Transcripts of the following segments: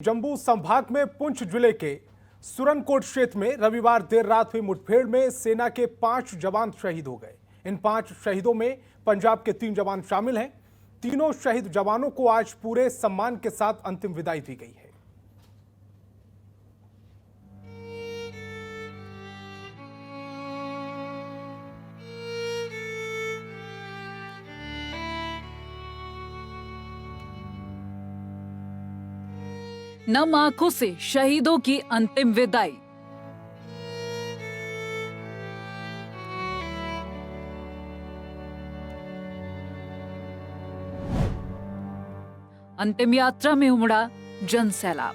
जम्मू संभाग में पुंछ जिले के सुरनकोट क्षेत्र में रविवार देर रात हुई मुठभेड़ में सेना के 5 जवान शहीद हो गए। इन 5 शहीदों में पंजाब के 3 जवान शामिल हैं। तीनों शहीद जवानों को आज पूरे सम्मान के साथ अंतिम विदाई दी गई है। नम आंखों से शहीदों की अंतिम विदाई। अंतिम यात्रा में उमड़ा जन सैलाब।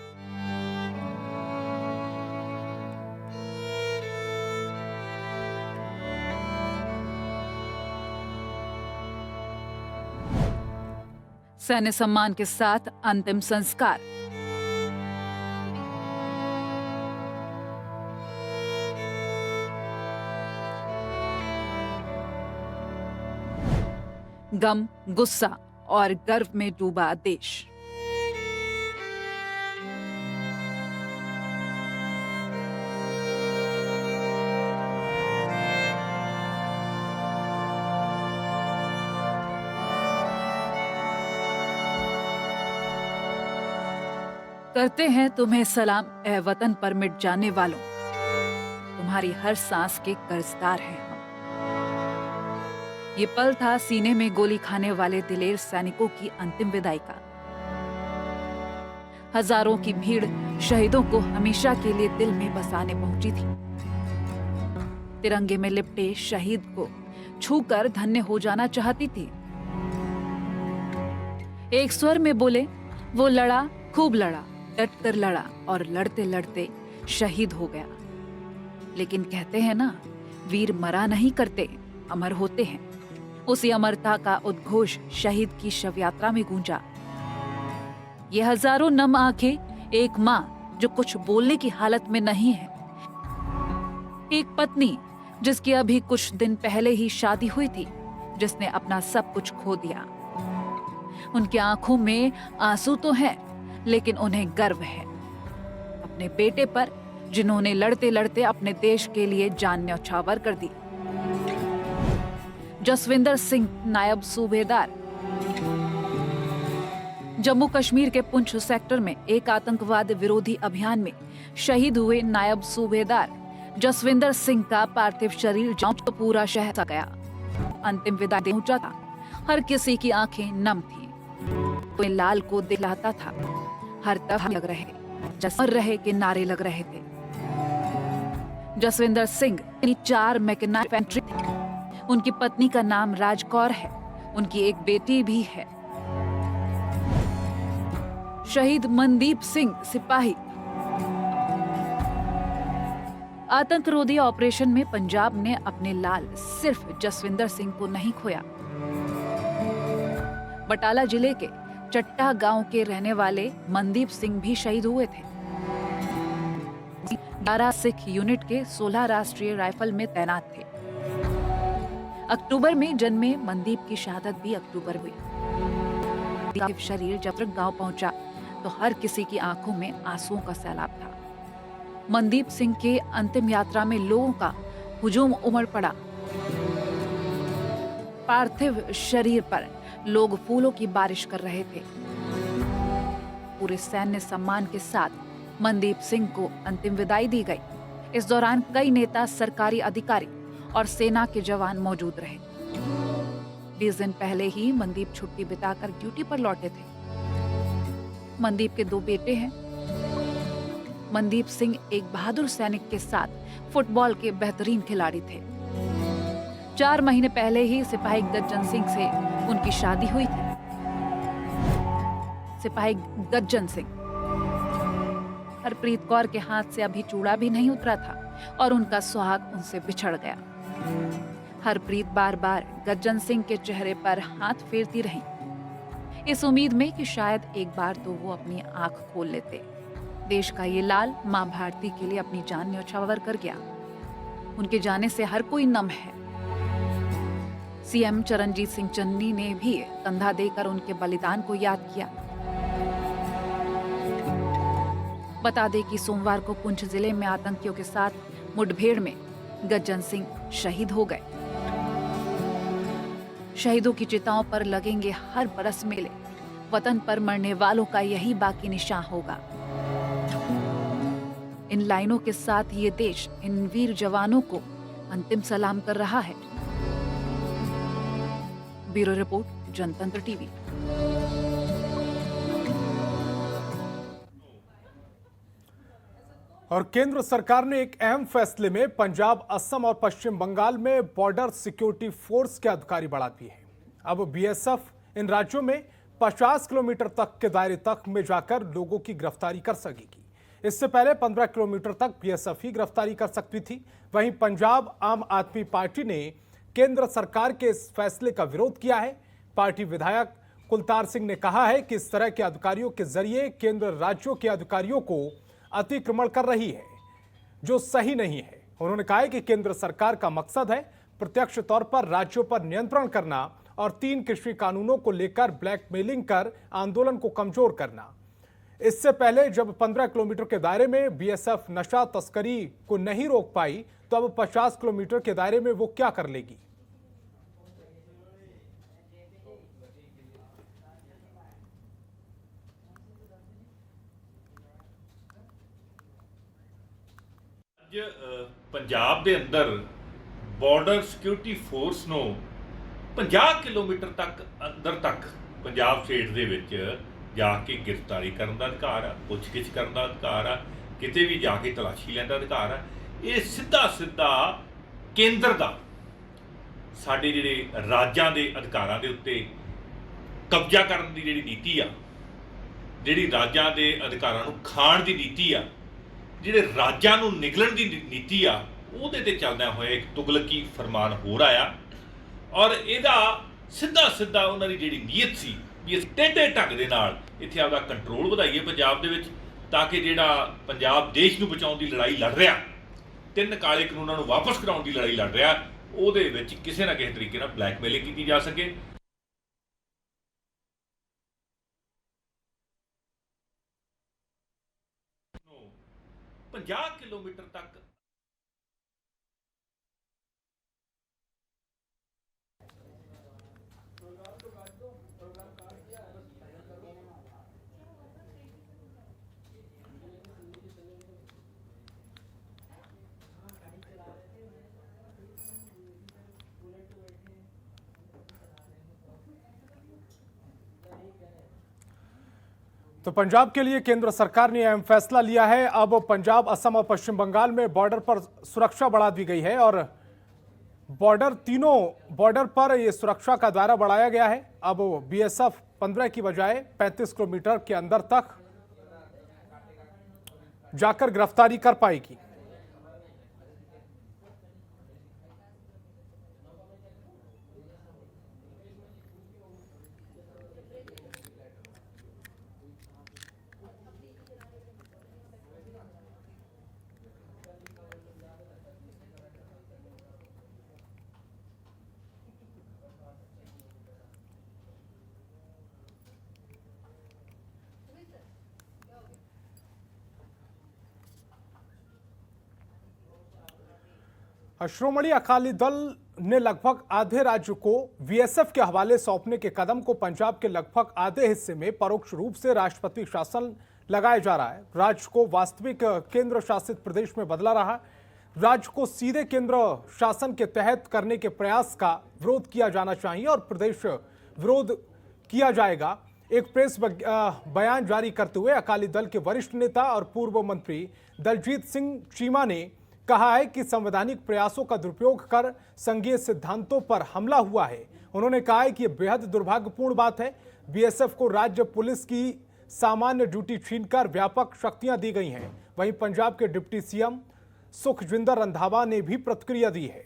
सैन्य सम्मान के साथ अंतिम संस्कार। गम, गुस्सा और गर्व में डूबा देश। करते हैं तुम्हें सलाम ए वतन पर मिट जाने वालों, तुम्हारी हर सांस के कर्जदार हैं हम। ये पल था सीने में गोली खाने वाले दिलेर सैनिकों की अंतिम विदाई का। हजारों की भीड़ शहीदों को हमेशा के लिए दिल में बसाने पहुंची थी। तिरंगे में लिपटे शहीद को छूकर धन्य हो जाना चाहती थी। एक स्वर में बोले, वो लड़ा, खूब लड़ा, डट कर लड़ा और लड़ते लड़ते शहीद हो गया। लेकिन कहते हैं ना, वीर मरा नहीं करते, अमर होते हैं। उसी अमरता का उद्घोष शहीद की शव यात्रा में गूंजा। ये हजारों नम आंखें एक मां जो कुछ बोलने की हालत में नहीं है, एक पत्नी जिसकी अभी कुछ दिन पहले ही शादी हुई थी, जिसने अपना सब कुछ खो दिया। उनकी आंखों में आंसू तो है, लेकिन उन्हें गर्व है अपने बेटे पर, जिन्होंने लड़ते लड़ते अपने देश के लिए जान न्यौछावर कर दी। जसविंदर सिंह, नायब सूबेदार। जम्मू कश्मीर के पुंछ सेक्टर में एक आतंकवाद विरोधी अभियान में शहीद हुए नायब सूबेदार जसविंदर सिंह का पार्थिव शरीर जब पूरा शहर सा गया। अंतिम विदाई पहुंचा था। हर किसी की आंखें नम थी। कोई लाल को दिलाता था। हर तरफ लग रहे जसर रहे के नारे लग रहे थे। जसविंदर सिंह 4 मैकेनाइज्ड इन्फेंट्री थे। उनकी पत्नी का नाम राज कौर है। उनकी एक बेटी भी है। शहीद मनदीप सिंह, सिपाही। आतंकरोधी ऑपरेशन में पंजाब ने अपने लाल सिर्फ जसविंदर सिंह को नहीं खोया। बटाला जिले के चट्टा गांव के रहने वाले मनदीप सिंह भी शहीद हुए थे। 12 सिख यूनिट के 16 राष्ट्रीय राइफल में तैनात थे। अक्टूबर में जन्मे मनदीप की शहादत भी अक्टूबर हुई। शरीर जब तक गांव पहुंचा तो हर किसी की आंखों में आंसुओं का सैलाब था। मनदीप सिंह के अंतिम यात्रा में लोगों का हुजूम उमड़ पड़ा। पार्थिव शरीर पर लोग फूलों की बारिश कर रहे थे। पूरे सैन्य सम्मान के साथ मनदीप सिंह को अंतिम विदाई दी गई। इस दौरान कई नेता, सरकारी अधिकारी और सेना के जवान मौजूद रहे। 20 दिन पहले ही मनदीप छुट्टी बिताकर ड्यूटी पर लौटे थे। मनदीप के 2 बेटे हैं। मनदीप सिंह एक बहादुर सैनिक के साथ फुटबॉल के बेहतरीन खिलाड़ी थे। 4 महीने पहले ही सिपाही गज्जन सिंह से उनकी शादी हुई थी। सिपाही गज्जन सिंह। हरप्रीत कौर के हाथ से अभी चूड़ा भी नहीं उतरा था और उनका सुहाग उनसे बिछड़ गया। हरप्रीत बार बार गज्जन सिंह के चेहरे पर हाथ फेरती रही, इस उम्मीद में कि शायद एक बार तो वो अपनी आंख खोल लेते। देश का ये लाल मां भारती के लिए अपनी जान न्यौछावर कर गया। उनके जाने से हर कोई नम है। सीएम चरणजीत सिंह चन्नी ने भी कंधा देकर उनके बलिदान को याद किया। बता दें कि सोमवार को पुंछ जिले में आतंकियों के साथ मुठभेड़ में गज्जन सिंह शहीद हो गए। शहीदों की चिताओं पर लगेंगे हर बरस मेले, वतन पर मरने वालों का यही बाकी निशान होगा। इन लाइनों के साथ ये देश इन वीर जवानों को अंतिम सलाम कर रहा है। ब्यूरो रिपोर्ट, जनतंत्र टीवी। और केंद्र सरकार ने एक अहम फैसले में पंजाब, असम और पश्चिम बंगाल में बॉर्डर सिक्योरिटी फोर्स के अधिकारी बढ़ा दिए हैं। अब बीएसएफ इन राज्यों में 50 किलोमीटर तक के दायरे तक में जाकर लोगों की गिरफ्तारी कर सकेगी। इससे पहले 15 किलोमीटर तक बीएसएफ ही गिरफ्तारी कर सकती थी। वहीं पंजाब आम आदमी पार्टी ने केंद्र सरकार के इस फैसले का विरोध किया है। पार्टी विधायक कुलतार सिंह ने कहा है कि इस तरह के अधिकारियों के जरिए केंद्र राज्यों के अधिकारियों को अतिक्रमण कर रही है, जो सही नहीं है। उन्होंने कहा है कि केंद्र सरकार का मकसद है प्रत्यक्ष तौर पर राज्यों पर नियंत्रण करना और 3 कृषि कानूनों को लेकर ब्लैकमेलिंग कर आंदोलन को कमजोर करना। इससे पहले जब 15 किलोमीटर के दायरे में बीएसएफ नशा तस्करी को नहीं रोक पाई, तो अब 50 किलोमीटर के दायरे में वो क्या कर लेगी। पंजाब के अंदर बॉर्डर सिक्योरिटी फोर्स नो 50 किलोमीटर तक अंदर तक पंजाब स्टेट दे विच जाके गिरफ्तारी करने का अधिकार है, पुछगिछ करने का अधिकार है, किते भी जाके तलाशी लेने का अधिकार है। ये सीधा सीधा केंद्र का साडे जिहड़े राज्यां दे अधिकारां दे उत्ते कब्जा करने की जिहड़ी नीति आ, जिहड़ी राज्यां दे अधिकारां नूं खाण दी नीति आ, जिहड़े राज्यां नूं निगलण दी नीति आ, ਉਹਦੇ ਤੇ ਚੱਲਦਿਆਂ ਹੋਇਆ ਇੱਕ ਤੁਗਲਕੀ ਫਰਮਾਨ ਹੋ ਰਿਹਾ ਔਰ ਇਹਦਾ ਸਿੱਧਾ ਸਿੱਧਾ ਉਹਨਾਂ ਦੀ ਜਿਹੜੀ ਨੀਅਤ ਸੀ ਵੀ ਇਸ ਟੇਢੇ ਢੰਗ ਦੇ ਨਾਲ ਇੱਥੇ ਆਪਦਾ ਕੰਟਰੋਲ ਵਧਾਈਏ ਪੰਜਾਬ ਦੇ ਵਿੱਚ, ਤਾਂ ਕਿ ਜਿਹੜਾ ਪੰਜਾਬ ਦੇਸ਼ ਨੂੰ ਬਚਾਉਣ ਦੀ ਲੜਾਈ ਲੜ ਰਿਹਾ, 3 ਕਾਲੇ ਕਾਨੂੰਨਾਂ ਨੂੰ ਵਾਪਸ ਕਰਾਉਣ ਦੀ ਲੜਾਈ ਲੜ ਰਿਹਾ, ਉਹਦੇ ਵਿੱਚ ਕਿਸੇ ਨਾ ਕਿਸੇ ਤਰੀਕੇ ਨਾਲ ਬਲੈਕਮੇਲਿੰਗ ਕੀਤੀ ਜਾ ਸਕੇ। 50 किलोमीटर तक तो पंजाब के लिए केंद्र सरकार ने अहम फैसला लिया है। अब पंजाब, असम और पश्चिम बंगाल में बॉर्डर पर सुरक्षा बढ़ा दी गई है और तीनों बॉर्डर पर यह सुरक्षा का दायरा बढ़ाया गया है। अब बीएसएफ 15 की बजाय 35 किलोमीटर के अंदर तक जाकर गिरफ्तारी कर पाएगी। श्रोमणी अकाली दल ने लगभग आधे राज्य को बीएसएफ के हवाले सौंपने के कदम को पंजाब के लगभग आधे हिस्से में परोक्ष रूप से राष्ट्रपति शासन लगाया जा रहा है। राज्य को वास्तविक केंद्र शासित प्रदेश में बदला रहा। राज्य को सीधे केंद्र शासन के तहत करने के प्रयास का विरोध किया जाना चाहिए और प्रदेश विरोध किया जाएगा। एक प्रेस बयान जारी करते हुए अकाली दल के वरिष्ठ नेता और पूर्व मंत्री दलजीत सिंह चीमा ने कहा है कि संवैधानिक प्रयासों का दुरुपयोग कर संघीय सिद्धांतों पर हमला हुआ है। उन्होंने कहा है कि यह बेहद दुर्भाग्यपूर्ण बात है। बीएसएफ को राज्य पुलिस की सामान्य ड्यूटी छीनकर व्यापक शक्तियां दी गई हैं। वहीं पंजाब के डिप्टी सीएम सुखजिंदर रंधावा ने भी प्रतिक्रिया दी है।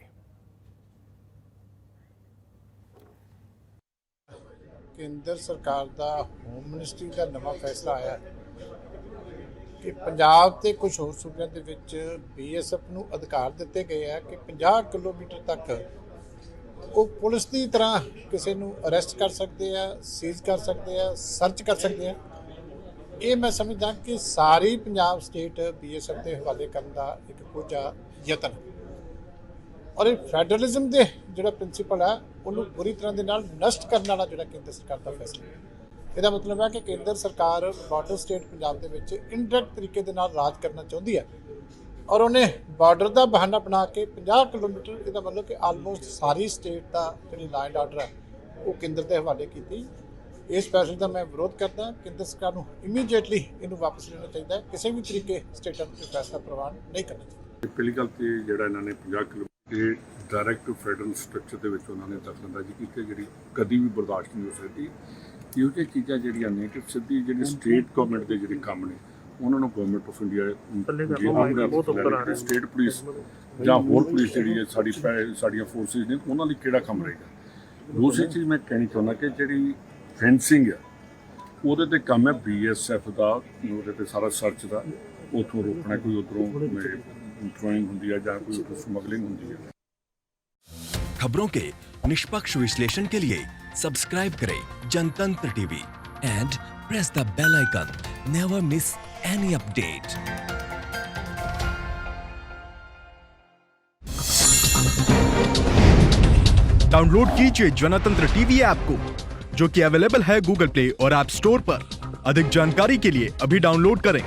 केंद्र सरकार का होम मिनिस्ट्री का नवा फैसला आया कि पंजाब ते कुछ होर सूबਿਆਂ ਦੇ ਵਿੱਚ बीएसएफ ਨੂੰ ਅਧਿਕਾਰ ਦਿੱਤੇ ਗਏ ਆ ਕਿ 50 ਕਿਲੋਮੀਟਰ ਤੱਕ ਉਹ ਪੁਲਿਸ ਦੀ ਤਰ੍ਹਾਂ ਕਿਸੇ ਨੂੰ ਅਰੈਸਟ ਕਰ ਸਕਦੇ ਆ, ਸੀਜ਼ ਕਰ ਸਕਦੇ ਆ, ਸਰਚ ਕਰ ਸਕਦੇ ਆ। ਇਹ ਮੈਂ ਸਮਝਦਾ ਕਿ ਸਾਰੀ ਪੰਜਾਬ ਸਟੇਟ BSF ਦੇ ਹਵਾਲੇ ਕਰਨ ਦਾ ਇੱਕ ਕੋਝਾ ਯਤਨ ਔਰ ਇਹ ਫੈਡਰਲਿਜ਼ਮ ਦੇ ਜਿਹੜਾ ਪ੍ਰਿੰਸੀਪਲ ਹੈ ਉਹਨੂੰ ਪੂਰੀ ਤਰ੍ਹਾਂ ਦੇ ਨਾਲ ਨਸ਼ਟ ਕਰਨ ਵਾਲਾ ਜਿਹੜਾ ਕੇਂਦਰ ਸਰਕਾਰ ਦਾ ਫੈਸਲਾ ਹੈ। ਇਹਦਾ ਮਤਲਬ ਹੈ ਕਿ ਕੇਂਦਰ ਸਰਕਾਰ ਬਾਰਡਰ ਸਟੇਟ ਪੰਜਾਬ ਦੇ ਵਿੱਚ ਇਨਡਾਇਰੈਕਟ ਤਰੀਕੇ ਦੇ ਨਾਲ ਰਾਜ ਕਰਨਾ ਚਾਹੁੰਦੀ ਹੈ ਔਰ ਉਹਨੇ ਬਾਰਡਰ ਦਾ ਬਹਾਨਾ ਬਣਾ ਕੇ 50 ਕਿਲੋਮੀਟਰ, ਇਹਦਾ ਮਤਲਬ ਕਿ ਆਲਮੋਸਟ ਸਾਰੀ ਸਟੇਟ ਦਾ ਜਿਹੜੀ ਲਾਅ ਐਂਡ ਆਰਡਰ ਹੈ ਉਹ ਕੇਂਦਰ ਦੇ ਹਵਾਲੇ ਕੀਤੀ। ਇਸ ਫੈਸਲੇ ਦਾ ਮੈਂ ਵਿਰੋਧ ਕਰਦਾ। ਕੇਂਦਰ ਸਰਕਾਰ ਨੂੰ ਇਮੀਡੀਏਟਲੀ ਇਹਨੂੰ ਵਾਪਸ ਲੈਣਾ ਚਾਹੀਦਾ ਹੈ। ਕਿਸੇ ਵੀ ਤਰੀਕੇ ਸਟੇਟਾਂ ਨੂੰ ਇਹ ਫੈਸਲਾ ਪ੍ਰਵਾਨ ਨਹੀਂ ਕਰਨਾ ਚਾਹੀਦਾ। ਪਹਿਲੀ ਗੱਲ ਤੇ ਜਿਹੜਾ ਇਹਨਾਂ ਨੇ 50 ਕਿਲੋਮੀਟਰ ਡਾਇਰੈਕਟ ਫੈਡਰਲ ਸਟਰਕਚਰ ਦੇ ਵਿੱਚ ਉਹਨਾਂ ਨੇ ਦਖਲਅੰਦਾਜ਼ੀ ਕੀਤੀ, ਜਿਹੜੀ ਕਦੀ ਵੀ ਬਰਦਾਸ਼ਤ ਨਹੀਂ ਹੋ ਸਕਦੀ। ਇਹੋ ਜਿਹੀਆਂ ਚੀਜ਼ਾਂ ਜਿਹੜੀਆਂ ਨੇ ਕਿ ਸਿੱਧੀ ਜਿਹੜੀ ਸਟੇਟ ਗਵਰਨਮੈਂਟ ਦੇ ਜਿਹੜੇ ਕੰਮ ਨੇ ਉਹਨਾਂ ਨੂੰ government of India state police ਜਾਂ ਹੋਰ ਪੁਲਿਸ ਜਿਹੜੀ ਹੈ ਸਾਡੀਆਂ ਫੋਰਸਿਸ ਨੇ ਉਹਨਾਂ ਲਈ ਕਿਹੜਾ ਕੰਮ ਰਹੇਗਾ। ਦੂਸਰੀ ਚੀਜ਼ ਮੈਂ ਕਹਿਣੀ ਚਾਹੁੰਦਾ ਕਿ ਜਿਹੜੀ ਫੈਂਸਿੰਗ ਹੈ ਉਹਦੇ ਤੇ ਕੰਮ ਹੈ BSF ਦਾ, ਉਹਦੇ ਤੇ ਸਾਰਾ ਸਰਚ ਦਾ, ਉੱਥੋਂ ਰੋਕਣਾ, ਕੋਈ ਉੱਧਰੋਂ ਥ੍ਰੋਇੰਗ ਹੁੰਦੀ ਹੈ ਜਾਂ ਕੋਈ ਉੱਧਰੋਂ ਸਮਗਲਿੰਗ ਹੁੰਦੀ ਹੈ। खबरों के निष्पक्ष विश्लेषण के लिए सब्सक्राइब करें Jantantra TV and press the bell icon. Never miss any update. Download कीजिए जनतंत्र टीवी ऐप को, जो कि अवेलेबल है गूगल प्ले और ऐप स्टोर पर। अधिक जानकारी के लिए अभी डाउनलोड करें।